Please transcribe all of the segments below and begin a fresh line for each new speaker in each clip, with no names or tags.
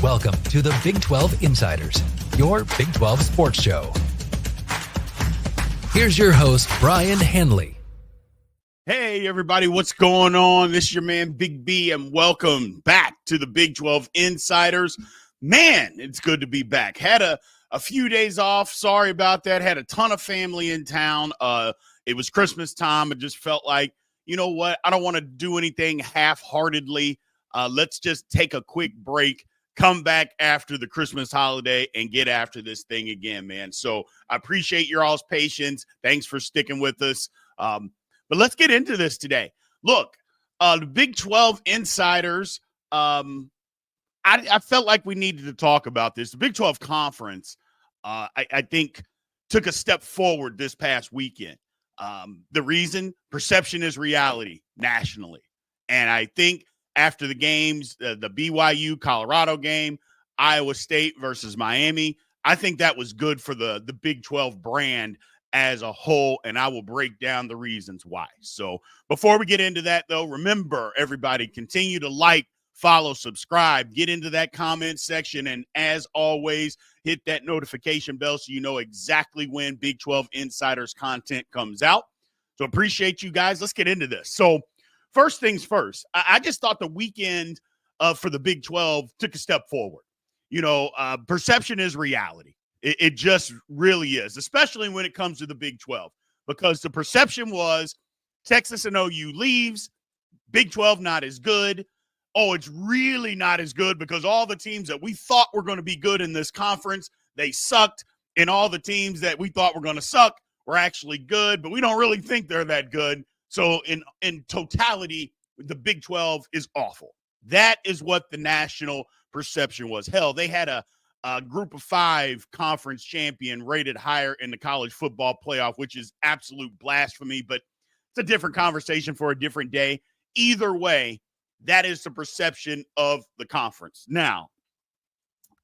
Welcome to the Big 12 Insiders, your Big 12 sports show. Here's your host, Brien Hanley.
Hey, everybody, what's going on? This is your man, Big B, and welcome back to the Big 12 Insiders. Man, it's good to be back. Had a few days off. Sorry about that. Had a ton of family in town. It was Christmas time. It just felt like, you know what? I don't want to do anything half-heartedly. Let's just take a quick break, come back after the Christmas holiday, and get after this thing again, man. So I appreciate your all's patience. Thanks for sticking with us. But let's get into this today. Look, the Big 12 Insiders, I felt like we needed to talk about this. The Big 12 Conference, I think, took a step forward this past weekend. The reason, perception is reality nationally. And I think after the games, the BYU Colorado game, Iowa State versus Miami, I think that was good for the Big 12 brand as a whole, and I will break down the reasons why. So before we get into that, though, remember, everybody, continue to like, follow, subscribe, get into that comment section, and as always, hit that notification bell so you know exactly when Big 12 Insiders content comes out. So appreciate you guys. Let's get into this. So first things first, I just thought the weekend for the Big 12 took a step forward. You know, perception is reality. It just really is, especially when it comes to the Big 12, because the perception was Texas and OU leaves, Big 12 not as good. Oh, it's really not as good because all the teams that we thought were going to be good in this conference, they sucked, and all the teams that we thought were going to suck were actually good, but we don't really think they're that good. So in totality, the Big 12 is awful. That is what the national perception was. Hell, they had a group of 5 conference champion rated higher in the college football playoff, which is absolute blasphemy, but it's a different conversation for a different day. Either way, that is the perception of the conference. Now,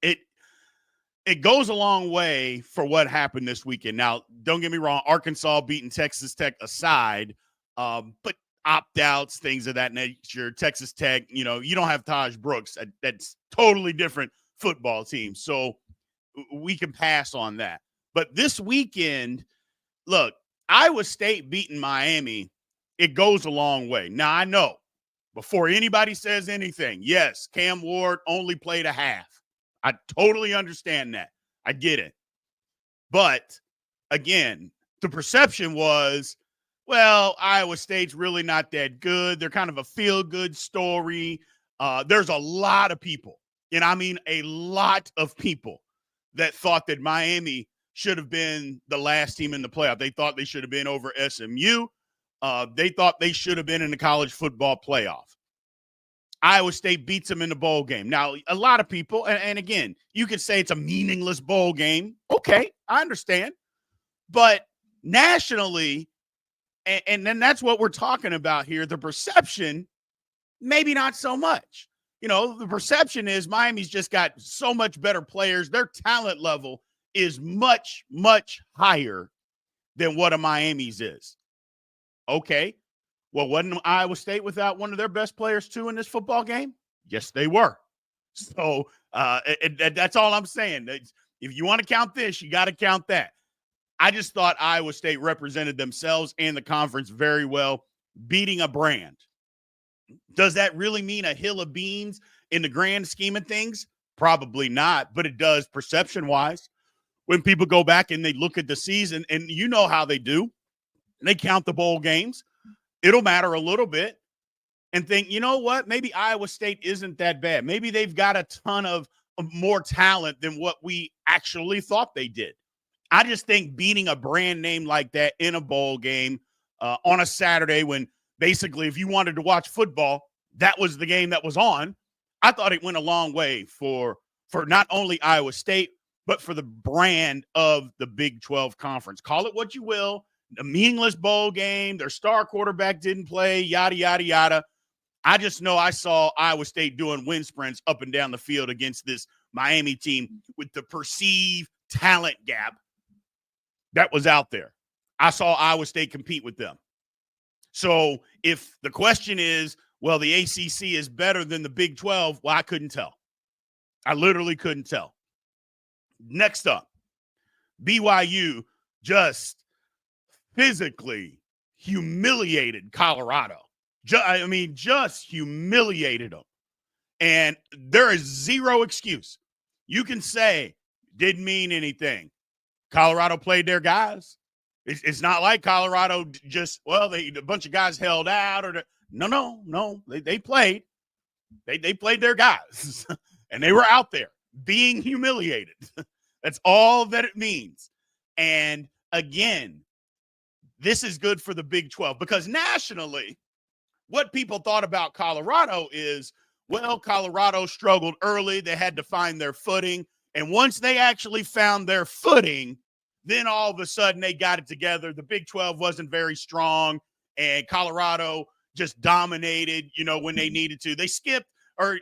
it goes a long way for what happened this weekend. Now, don't get me wrong, Arkansas beating Texas Tech aside, but opt-outs, things of that nature. Texas Tech, you know, you don't have Taj Brooks. That's totally different football team. So we can pass on that. But this weekend, look, Iowa State beating Miami, it goes a long way. Now, I know, before anybody says anything, yes, Cam Ward only played a half. I totally understand that. I get it. But, again, the perception was, well, Iowa State's really not that good. They're kind of a feel-good story. There's a lot of people, and I mean a lot of people, that thought that Miami should have been the last team in the playoff. They thought they should have been over SMU. They thought they should have been in the college football playoff. Iowa State beats them in the bowl game. Now, a lot of people, and again, you could say it's a meaningless bowl game. Okay, I understand. But nationally, and then that's what we're talking about here, the perception, maybe not so much. You know, the perception is Miami's just got so much better players. Their talent level is much, much higher than what a Miami's is. Okay. Well, wasn't Iowa State without one of their best players, too, in this football game? Yes, they were. So that's all I'm saying. If you want to count this, you got to count that. I just thought Iowa State represented themselves and the conference very well, beating a brand. Does that really mean a hill of beans in the grand scheme of things? Probably not, but it does perception-wise. When people go back and they look at the season, and you know how they do, and they count the bowl games, it'll matter a little bit, and think, you know what, maybe Iowa State isn't that bad. Maybe they've got a ton of more talent than what we actually thought they did. I just think beating a brand name like that in a bowl game on a Saturday, when basically if you wanted to watch football, that was the game that was on, I thought it went a long way for not only Iowa State, but for the brand of the Big 12 Conference. Call it what you will. A meaningless bowl game, their star quarterback didn't play, yada, yada, yada. I just know I saw Iowa State doing wind sprints up and down the field against this Miami team with the perceived talent gap that was out there. I saw Iowa State compete with them. So if the question is, well, the ACC is better than the Big 12, well, I couldn't tell. I literally couldn't tell. Next up, BYU just physically humiliated Colorado. Just humiliated them. And there is zero excuse. You can say didn't mean anything. Colorado played their guys. It's not like Colorado just, a bunch of guys held out. No. They played. They played their guys. And they were out there being humiliated. That's all that it means. And again, this is good for the Big 12 because nationally, what people thought about Colorado is, Colorado struggled early. They had to find their footing. And once they actually found their footing, then all of a sudden they got it together. The Big 12 wasn't very strong, and Colorado just dominated, when they needed to. They skipped or,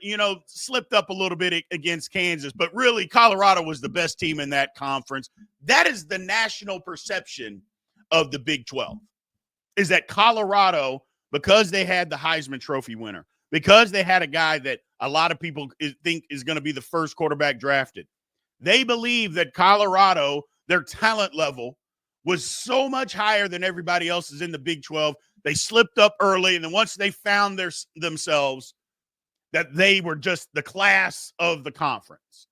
slipped up a little bit against Kansas, but really Colorado was the best team in that conference. That is the national perception of the Big 12, is that Colorado, because they had the Heisman Trophy winner, because they had a guy that a lot of people think is going to be the first quarterback drafted, they believe that Colorado, their talent level was so much higher than everybody else's in the Big 12. They slipped up early, and then once they found themselves, that they were just the class of the conference.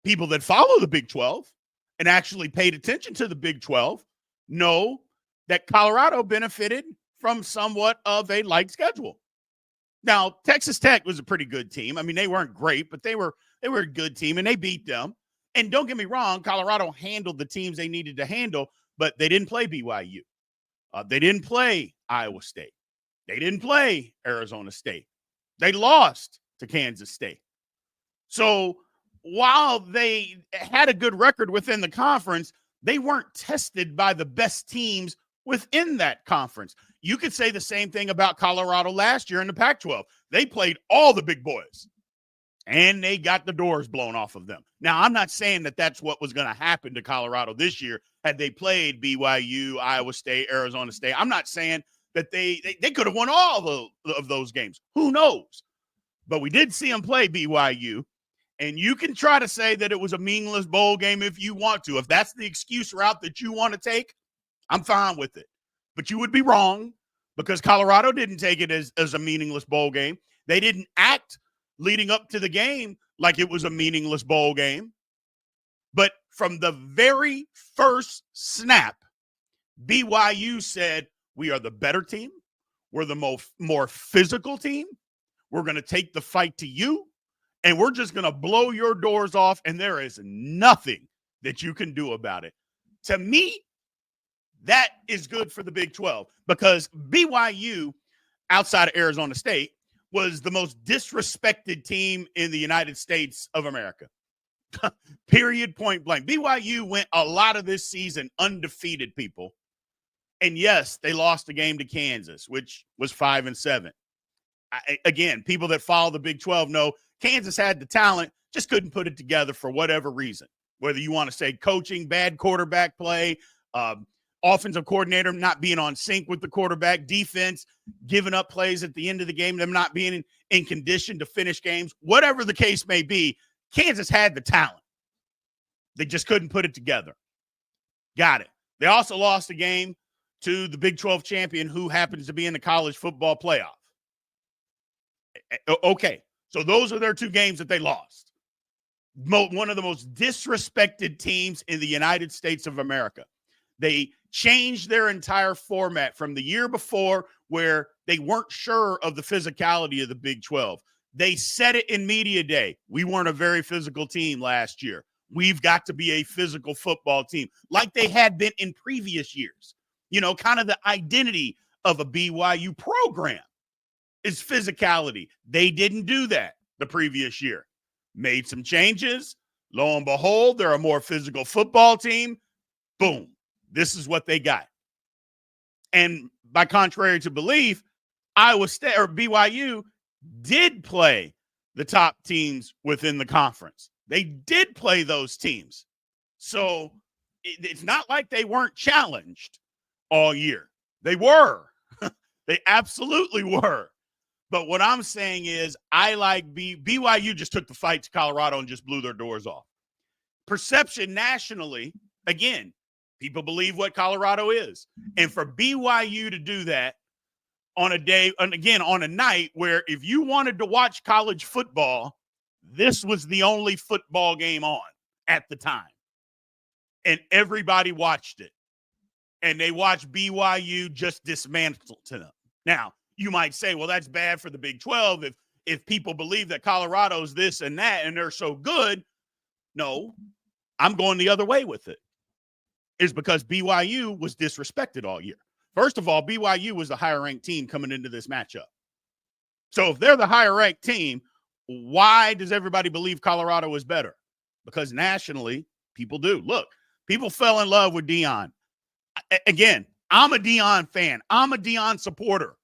People that follow the Big 12 and actually paid attention to the Big 12 know that Colorado benefited from somewhat of a light schedule. Now, Texas Tech was a pretty good team. They weren't great, but they were a good team, and they beat them. And don't get me wrong, Colorado handled the teams they needed to handle, but they didn't play BYU. They didn't play Iowa State. They didn't play Arizona State. They lost to Kansas State. So while they had a good record within the conference, they weren't tested by the best teams within that conference. You could say the same thing about Colorado last year in the Pac-12. They played all the big boys, and they got the doors blown off of them. Now, I'm not saying that that's what was going to happen to Colorado this year had they played BYU, Iowa State, Arizona State. I'm not saying that they could have won all of those games. Who knows? But we did see them play BYU, and you can try to say that it was a meaningless bowl game if you want to. If that's the excuse route that you want to take, I'm fine with it. But you would be wrong because Colorado didn't take it as a meaningless bowl game. They didn't act leading up to the game like it was a meaningless bowl game. But from the very first snap, BYU said, we are the better team. We're the more physical team. We're going to take the fight to you, and we're just going to blow your doors off, and there is nothing that you can do about it. To me, that is good for the Big 12 because BYU, outside of Arizona State, was the most disrespected team in the United States of America. Period, point blank. BYU went a lot of this season undefeated, people. And yes, they lost a game to Kansas, which was 5-7. Again, people that follow the Big 12 know Kansas had the talent, just couldn't put it together for whatever reason. Whether you want to say coaching, bad quarterback play, offensive coordinator not being on sync with the quarterback, defense giving up plays at the end of the game, them not being in condition to finish games, whatever the case may be, Kansas had the talent. They just couldn't put it together. Got it. They also lost a game to the Big 12 champion who happens to be in the college football playoff. Okay, so those are their two games that they lost. One of the most disrespected teams in the United States of America. They changed their entire format from the year before where they weren't sure of the physicality of the Big 12. They said it in media day. We weren't a very physical team last year. We've got to be a physical football team like they had been in previous years. Kind of the identity of a BYU program is physicality. They didn't do that the previous year. Made some changes. Lo and behold, they're a more physical football team. Boom. This is what they got. And by contrary to belief, Iowa State or BYU did play the top teams within the conference. They did play those teams. So it's not like they weren't challenged all year. They were. They absolutely were. But what I'm saying is I like BYU just took the fight to Colorado and just blew their doors off. Perception nationally, again, people believe what Colorado is. And for BYU to do that on a day, and again, on a night where if you wanted to watch college football, this was the only football game on at the time. And everybody watched it. And they watched BYU just dismantle to them. Now, you might say, well, that's bad for the Big 12 if people believe that Colorado's this and that and they're so good. No, I'm going the other way with it. It's because BYU was disrespected all year. First of all, BYU was the higher-ranked team coming into this matchup. So if they're the higher-ranked team, why does everybody believe Colorado is better? Because nationally, people do. Look, people fell in love with Deion. Again, I'm a Deion fan. I'm a Deion supporter.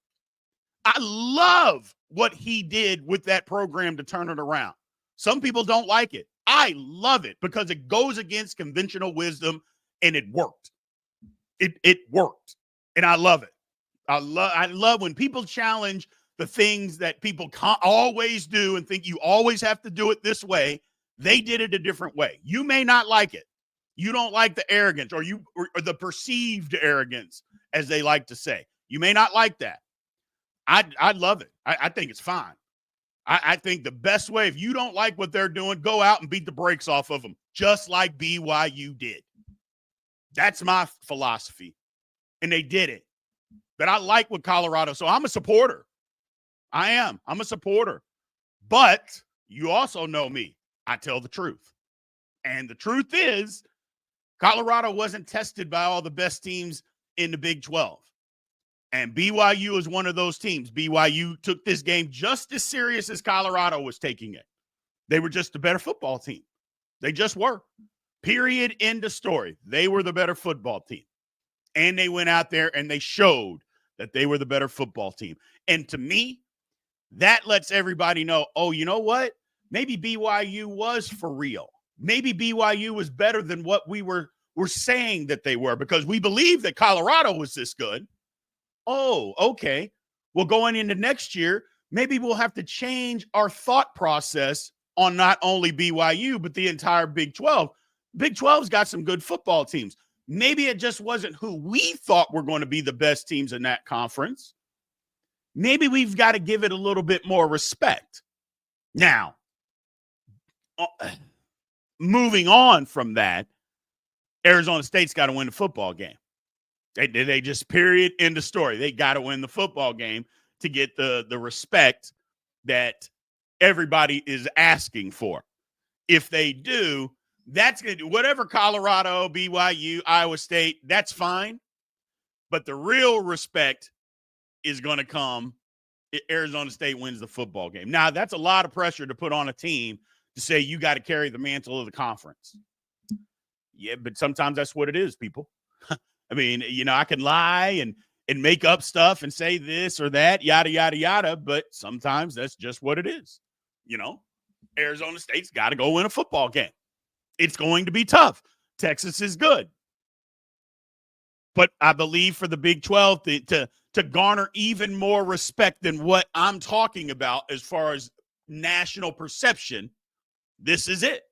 I love what he did with that program to turn it around. Some people don't like it. I love it because it goes against conventional wisdom, and it worked. It worked, and I love it. I love when people challenge the things that people always do and think you always have to do it this way. They did it a different way. You may not like it. You don't like the arrogance or the perceived arrogance, as they like to say. You may not like that. I love it. I think it's fine. I think the best way, if you don't like what they're doing, go out and beat the brakes off of them, just like BYU did. That's my philosophy. And they did it. But I like what Colorado, so I'm a supporter. I am. I'm a supporter. But you also know me. I tell the truth. And the truth is, Colorado wasn't tested by all the best teams in the Big 12. And BYU is one of those teams. BYU took this game just as serious as Colorado was taking it. They were just a better football team. They just were. Period. End of story. They were the better football team. And they went out there and they showed that they were the better football team. And to me, that lets everybody know, oh, you know what? Maybe BYU was for real. Maybe BYU was better than what we were saying that they were, because we believe that Colorado was this good. Oh, okay. Well, going into next year, maybe we'll have to change our thought process on not only BYU, but the entire Big 12. Big 12's got some good football teams. Maybe it just wasn't who we thought were going to be the best teams in that conference. Maybe we've got to give it a little bit more respect. Now, moving on from that, Arizona State's got to win the football game. They just period, end of story. They got to win the football game to get the respect that everybody is asking for. If they do, that's going to do whatever Colorado, BYU, Iowa State, that's fine. But the real respect is going to come if Arizona State wins the football game. Now, that's a lot of pressure to put on a team to say you got to carry the mantle of the conference. Yeah, but sometimes that's what it is, people. I mean, you know, I can lie and make up stuff and say this or that, yada, yada, yada, but sometimes that's just what it is. You know, Arizona State's got to go win a football game. It's going to be tough. Texas is good. But I believe for the Big 12 to garner even more respect than what I'm talking about as far as national perception, this is it.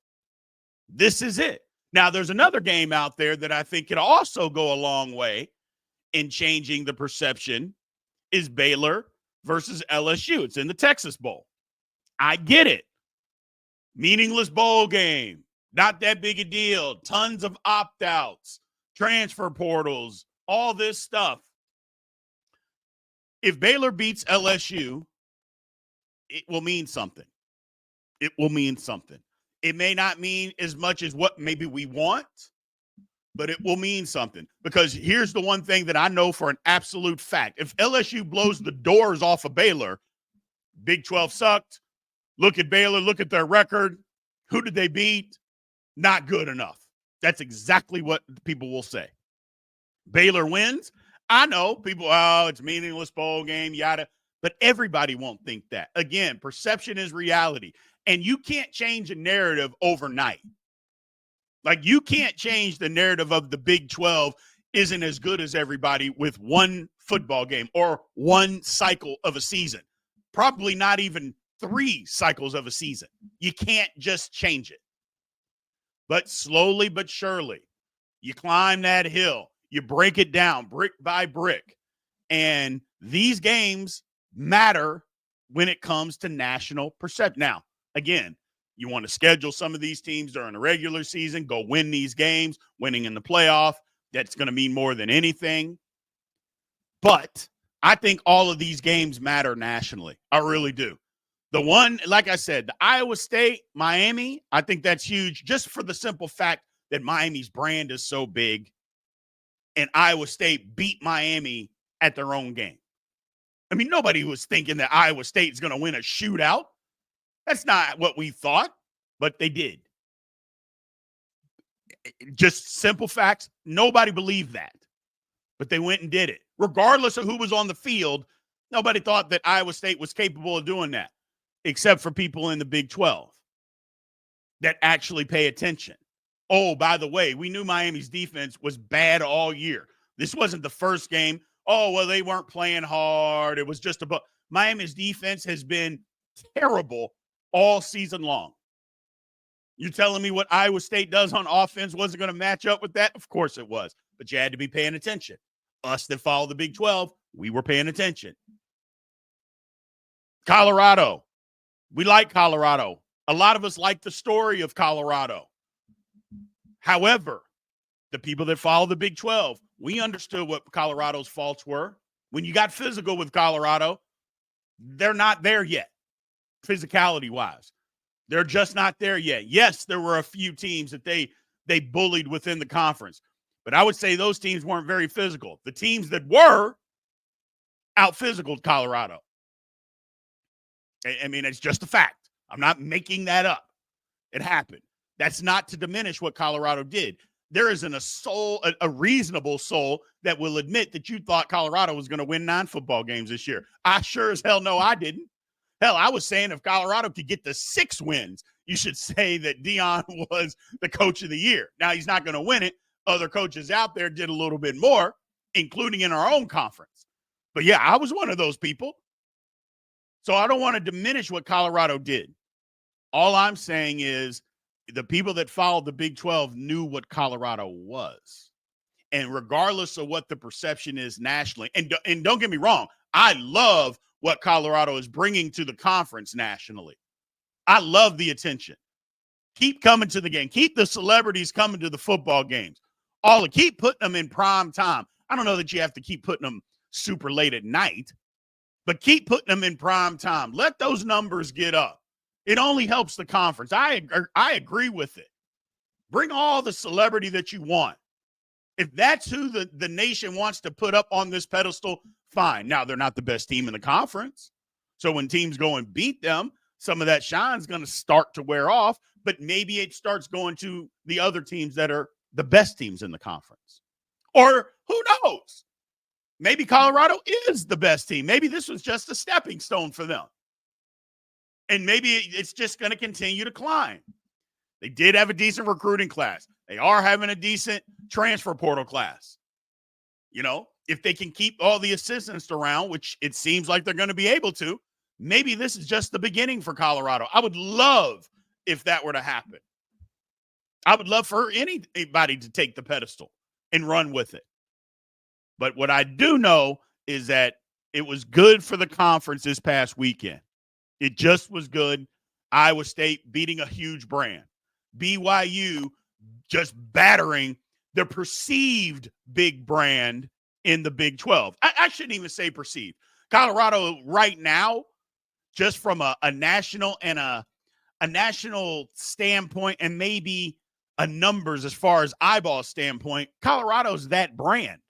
This is it. Now, there's another game out there that I think could also go a long way in changing the perception is Baylor versus LSU. It's in the Texas Bowl. I get it. Meaningless bowl game. Not that big a deal. Tons of opt-outs, transfer portals, all this stuff. If Baylor beats LSU, it will mean something. It will mean something. It may not mean as much as what maybe we want, but it will mean something. Because here's the one thing that I know for an absolute fact. If LSU blows the doors off of Baylor, Big 12 sucked. Look at Baylor. Look at their record. Who did they beat? Not good enough. That's exactly what people will say. Baylor wins. I know people, oh, it's meaningless bowl game, yada. But everybody won't think that. Again, perception is reality. And you can't change a narrative overnight. Like, you can't change the narrative of the Big 12 isn't as good as everybody with one football game or one cycle of a season. probably not even 3 cycles of a season. You can't just change it. But slowly but surely, you climb that hill, you break it down brick by brick, and these games matter when it comes to national perception. Now, again, you want to schedule some of these teams during the regular season, go win these games, winning in the playoff. That's going to mean more than anything. But I think all of these games matter nationally. I really do. The one, like I said, the Iowa State, Miami, I think that's huge just for the simple fact that Miami's brand is so big and Iowa State beat Miami at their own game. I mean, nobody was thinking that Iowa State is going to win a shootout. That's not what we thought, but they did. Just simple facts. Nobody believed that, but they went and did it. Regardless of who was on the field, nobody thought that Iowa State was capable of doing that, except for people in the Big 12 that actually pay attention. Oh, by the way, we knew Miami's defense was bad all year. This wasn't the first game. Oh, well, they weren't playing hard. It was just about Miami's defense has been terrible all season long. You telling me what Iowa State does on offense wasn't going to match up with that? Of course it was, but you had to be paying attention. Us that follow the Big 12, we were paying attention. Colorado. We like Colorado. A lot of us like the story of Colorado. However, the people that follow the Big 12, we understood what Colorado's faults were. When you got physical with Colorado, they're not there yet, physicality-wise. They're just not there yet. Yes, there were a few teams that they bullied within the conference, but I would say those teams weren't very physical. The teams that were out-physicaled Colorado. I mean, it's just a fact. I'm not making that up. It happened. That's not to diminish what Colorado did. There isn't a reasonable soul that will admit that you thought Colorado was going to win 9 football games this year. I sure as hell no, I didn't. Hell, I was saying if Colorado could get to 6 wins, you should say that Dion was the coach of the year. Now, he's not going to win it. Other coaches out there did a little bit more, including in our own conference. But, yeah, I was one of those people. So I don't want to diminish what Colorado did. All I'm saying is the people that followed the Big 12 knew what Colorado was. And regardless of what the perception is nationally, and don't get me wrong, I love what Colorado is bringing to the conference nationally. I love the attention. Keep coming to the game. Keep the celebrities coming to the football games. Keep putting them in prime time. I don't know that you have to keep putting them super late at night, but keep putting them in prime time. Let those numbers get up. It only helps the conference. I agree with it. Bring all the celebrity that you want. If that's who the nation wants to put up on this pedestal, fine. Now, they're not the best team in the conference. So when teams go and beat them, some of that shine's going to start to wear off, but maybe it starts going to the other teams that are the best teams in the conference. Or who knows? Maybe Colorado is the best team. Maybe this was just a stepping stone for them. And maybe it's just going to continue to climb. They did have a decent recruiting class. They are having a decent transfer portal class. You know, if they can keep all the assistants around, which it seems like they're going to be able to, maybe this is just the beginning for Colorado. I would love if that were to happen. I would love for anybody to take the pedestal and run with it. But what I do know is that it was good for the conference this past weekend. It just was good. Iowa State beating a huge brand. BYU just battering the perceived big brand in the Big 12. I shouldn't even say perceived. Colorado right now, just from a national and a national standpoint and maybe a numbers as far as eyeball standpoint, Colorado's that brand.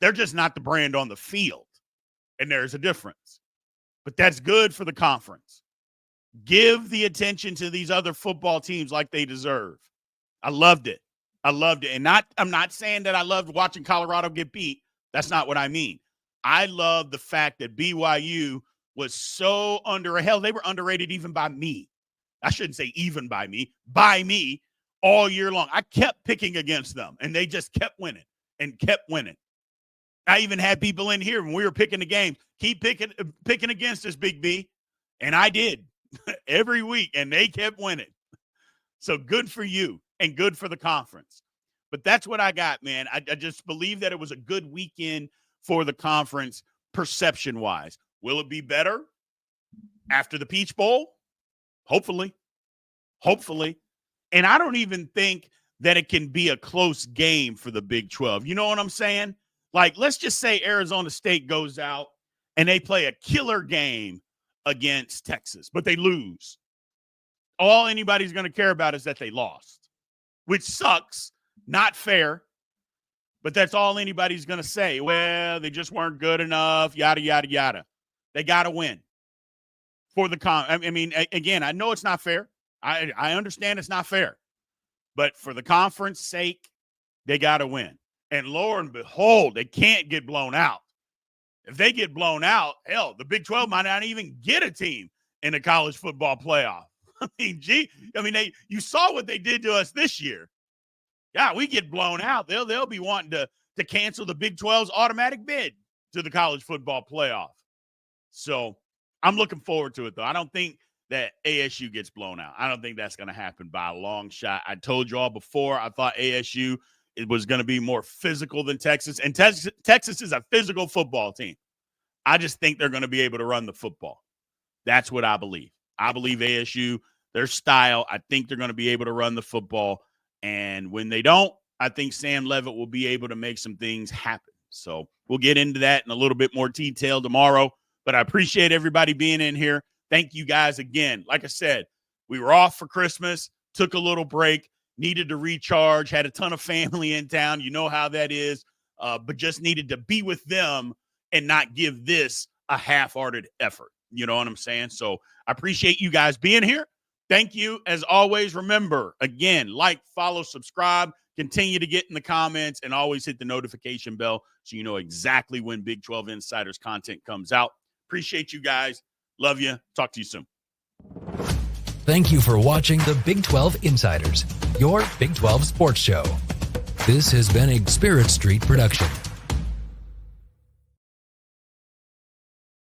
They're just not the brand on the field. And there's a difference. But that's good for the conference. Give the attention to these other football teams like they deserve. I loved it. And I'm not saying that I loved watching Colorado get beat. That's not what I mean. I love the fact that BYU was so hell, they were underrated even by me. I shouldn't say even by me all year long. I kept picking against them, and they just kept winning and kept winning. I even had people in here when we were picking the games. Keep picking against us, Big B. And I did every week, and they kept winning. So good for you and good for the conference. But that's what I got, man. I just believe that it was a good weekend for the conference perception-wise. Will it be better after the Peach Bowl? Hopefully. And I don't even think that it can be a close game for the Big 12. You know what I'm saying? Like, let's just say Arizona State goes out and they play a killer game against Texas, but they lose. All anybody's going to care about is that they lost, which sucks, not fair, but that's all anybody's going to say. Well, they just weren't good enough, yada, yada, yada. They got to win for the I mean, again, I know it's not fair. I understand it's not fair, but for the conference sake, they got to win. And lo and behold, they can't get blown out. If they get blown out, hell, the Big 12 might not even get a team in the college football playoff. I mean, you saw what they did to us this year. Yeah, we get blown out. They'll be wanting to cancel the Big 12's automatic bid to the college football playoff. So I'm looking forward to it, though. I don't think that ASU gets blown out. I don't think that's going to happen by a long shot. I told you all before, I thought ASU it was going to be more physical than Texas. And Texas is a physical football team. I just think they're going to be able to run the football. That's what I believe. I believe ASU, their style, I think they're going to be able to run the football. And when they don't, I think Sam Leavitt will be able to make some things happen. So we'll get into that in a little bit more detail tomorrow. But I appreciate everybody being in here. Thank you guys again. Like I said, we were off for Christmas, took a little break, needed to recharge, had a ton of family in town. You know how that is, but just needed to be with them and not give this a half-hearted effort. You know what I'm saying? So I appreciate you guys being here. Thank you. As always, remember, again, like, follow, subscribe, continue to get in the comments, and always hit the notification bell so you know exactly when Big 12 Insiders content comes out. Appreciate you guys. Love you. Talk to you soon.
Thank you for watching the Big 12 Insiders, your Big 12 sports show. This has been a Spirit Street production.